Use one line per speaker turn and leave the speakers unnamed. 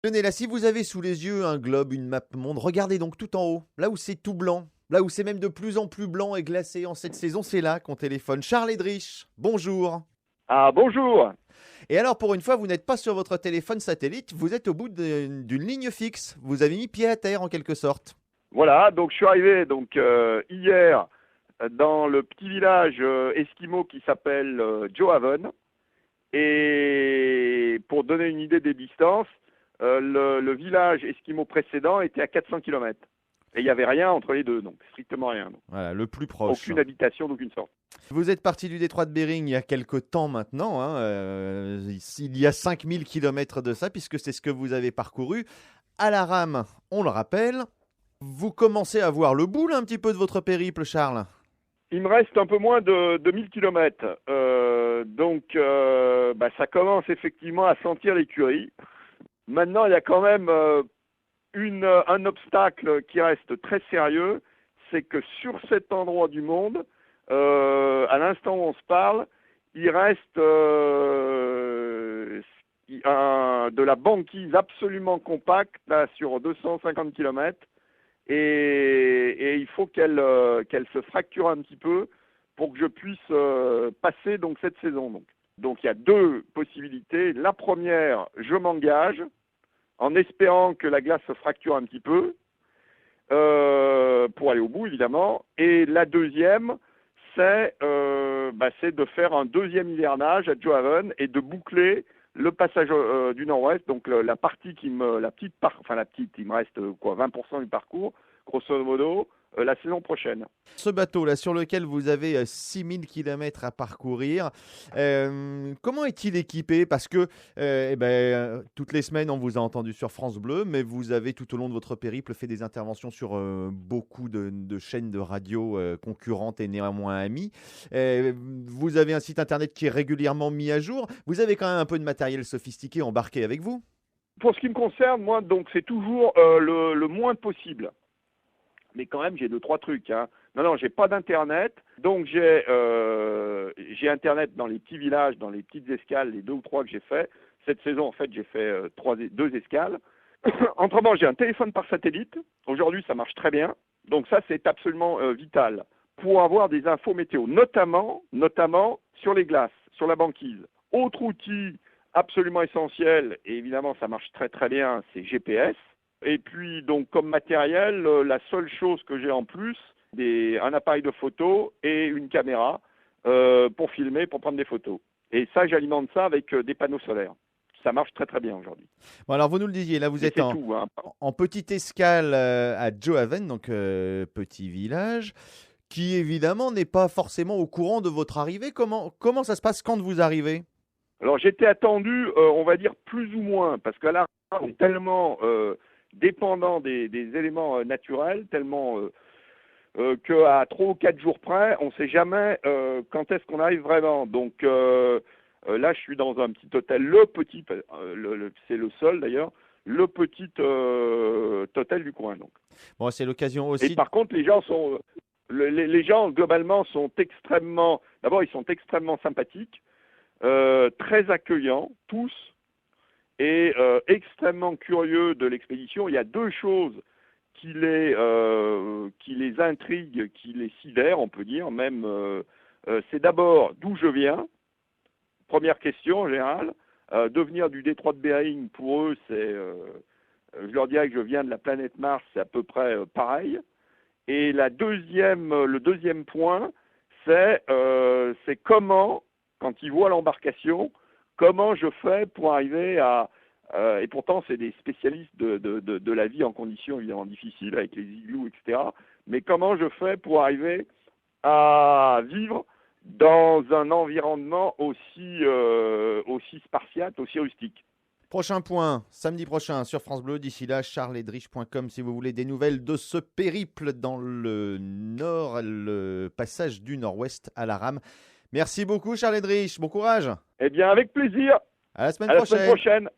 Tenez là, si vous avez sous les yeux un globe, une map monde, regardez donc tout en haut, là où c'est tout blanc, là où c'est même de plus en plus blanc et glacé en cette saison, c'est là qu'on téléphone. Charles Edrich, bonjour.
Ah, bonjour.
Et alors pour une fois, vous n'êtes pas sur votre téléphone satellite, vous êtes au bout d'une ligne fixe. Vous avez mis pied à terre en quelque sorte.
Voilà, donc je suis arrivé hier dans le petit village esquimau qui s'appelle Johaven. Et pour donner une idée des distances, le village esquimau précédent était à 400 km. Et il n'y avait rien entre les deux, donc strictement rien. Donc.
Voilà, le plus proche.
Aucune habitation d'aucune sorte.
Vous êtes parti du détroit de Bering il y a quelque temps maintenant, hein, il y a 5000 km de ça, puisque c'est ce que vous avez parcouru. À la rame, on le rappelle. Vous commencez à voir le bout là, un petit peu de votre périple, Charles.
Il me reste un peu moins de 1000 km. Ça commence effectivement à sentir l'écurie. Maintenant, il y a quand même un obstacle qui reste très sérieux, c'est que sur cet endroit du monde, à l'instant où on se parle, il reste de la banquise absolument compacte là, sur 250 km et il faut qu'elle se fracture un petit peu pour que je puisse passer donc cette saison. Donc il y a deux possibilités. La première, je m'engage en espérant que la glace se fracture un petit peu, pour aller au bout, évidemment. Et la deuxième, c'est de faire un deuxième hivernage à Johaven et de boucler le passage du Nord-Ouest, donc la partie il me reste 20% du parcours, grosso modo, la saison prochaine.
Ce bateau-là, sur lequel vous avez 6000 km à parcourir, comment est-il équipé? Parce que toutes les semaines, on vous a entendu sur France Bleu, mais vous avez tout au long de votre périple fait des interventions sur beaucoup de chaînes de radio concurrentes et néanmoins amies. Vous avez un site internet qui est régulièrement mis à jour. Vous avez quand même un peu de matériel sophistiqué embarqué avec vous?
Pour ce qui me concerne, moi, donc c'est toujours le moins possible. Mais quand même, j'ai deux, trois trucs. Hein. Non, j'ai pas d'internet. Donc j'ai internet dans les petits villages, dans les petites escales, les deux ou trois que j'ai fait. Cette saison, en fait, j'ai fait deux escales. Autrement, j'ai un téléphone par satellite. Aujourd'hui, ça marche très bien. Donc ça, c'est absolument vital pour avoir des infos météo, notamment sur les glaces, sur la banquise. Autre outil absolument essentiel, et évidemment, ça marche très très bien, c'est GPS. Et puis, donc, comme matériel, la seule chose que j'ai en plus, un appareil de photo et une caméra pour filmer, pour prendre des photos. Et ça, j'alimente ça avec des panneaux solaires. Ça marche très très bien aujourd'hui.
Bon, alors vous nous le disiez, là vous êtes
tout, hein.
en petite escale à Johaven, donc petit village, qui évidemment n'est pas forcément au courant de votre arrivée. Comment ça se passe quand vous arrivez?
Alors j'étais attendu, on va dire plus ou moins, parce que là, on est tellement dépendant des éléments naturels, tellement qu'à 3 ou 4 jours près, on ne sait jamais quand est-ce qu'on arrive vraiment. Donc là, je suis dans un petit hôtel, c'est le seul d'ailleurs, le petit hôtel du coin. Donc.
Bon, c'est l'occasion aussi.
Et par contre, les gens globalement sont extrêmement, d'abord ils sont extrêmement sympathiques, très accueillants tous. Et extrêmement curieux de l'expédition. Il y a deux choses qui les intriguent, qui les sidèrent, on peut dire même. C'est d'abord d'où je viens. Première question en général. De venir du détroit de Bering, pour eux, je leur dirais que je viens de la planète Mars, c'est à peu près pareil. Et le deuxième point, c'est comment, quand ils voient l'embarcation, comment je fais pour arriver et pourtant c'est des spécialistes de la vie en conditions évidemment difficiles avec les igloos, etc. Mais comment je fais pour arriver à vivre dans un environnement aussi spartiate, aussi rustique.
Prochain point, samedi prochain sur France Bleu. D'ici là, charlesedrich.com si vous voulez des nouvelles de ce périple dans le nord, le passage du nord-ouest à la rame. Merci beaucoup Charles Edrich, bon courage.
Eh bien avec plaisir.
À la semaine
À la semaine
prochaine.
prochaine.